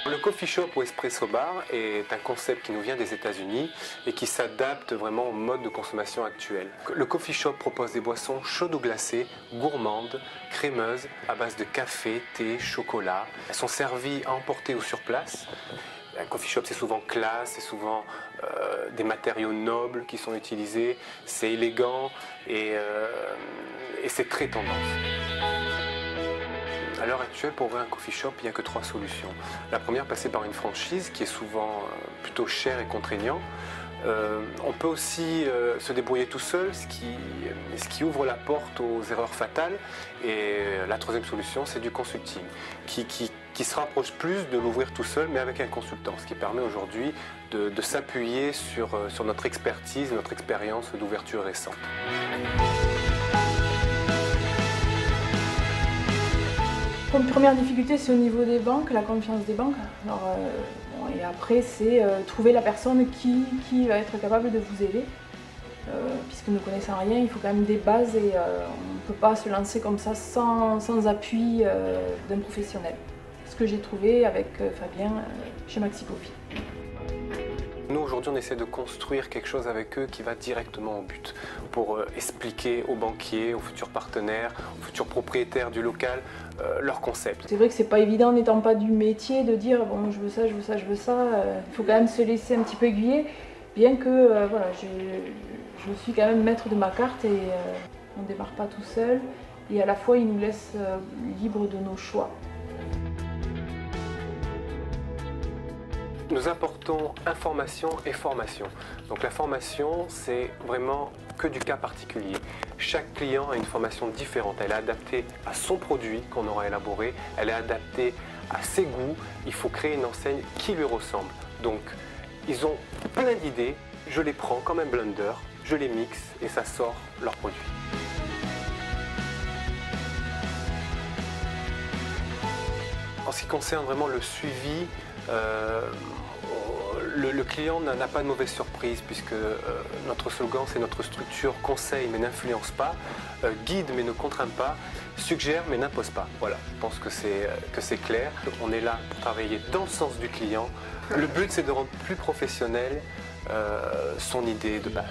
Le coffee shop ou espresso bar est un concept qui nous vient des États-Unis et qui s'adapte vraiment au mode de consommation actuel. Le coffee shop propose des boissons chaudes ou glacées, gourmandes, crémeuses, à base de café, thé, chocolat. Elles sont servies à emporter ou sur place. Un coffee shop, c'est souvent classe, c'est souvent des matériaux nobles qui sont utilisés, c'est élégant et c'est très tendance. À l'heure actuelle, pour ouvrir un coffee shop, il n'y a que 3 solutions. La première, passer par une franchise qui est souvent plutôt chère et contraignant. On peut aussi se débrouiller tout seul, ce qui ouvre la porte aux erreurs fatales. Et la troisième solution, c'est du consulting, qui se rapproche plus de l'ouvrir tout seul, mais avec un consultant, ce qui permet aujourd'hui de s'appuyer sur notre expertise, notre expérience d'ouverture récente. Comme première difficulté, c'est au niveau des banques, la confiance des banques. Alors, et après, c'est trouver la personne qui va être capable de vous aider. Puisque ne connaissant rien, il faut quand même des bases et on ne peut pas se lancer comme ça sans appui d'un professionnel. Ce que j'ai trouvé avec Fabien chez Maxi Coffee. Nous, aujourd'hui, on essaie de construire quelque chose avec eux qui va directement au but pour expliquer aux banquiers, aux futurs partenaires, aux futurs propriétaires du local leur concept. C'est vrai que c'est pas évident, n'étant pas du métier, de dire bon, je veux ça, je veux ça, je veux ça. Il faut quand même se laisser un petit peu aiguiller, bien que voilà, je suis quand même maître de ma carte et on ne démarre pas tout seul. Et à la fois, ils nous laissent libres de nos choix. Nous apportons information et formation. Donc la formation, c'est vraiment que du cas particulier. Chaque client a une formation différente. Elle est adaptée à son produit qu'on aura élaboré. Elle est adaptée à ses goûts. Il faut créer une enseigne qui lui ressemble. Donc ils ont plein d'idées. Je les prends comme un blender, je les mixe et ça sort leur produit. En ce qui concerne vraiment le suivi, le client n'a pas de mauvaise surprise puisque notre slogan c'est notre structure conseille mais n'influence pas, guide mais ne contraint pas, suggère mais n'impose pas. Voilà, je pense que c'est clair. On est là pour travailler dans le sens du client. Le but c'est de rendre plus professionnel son idée de base.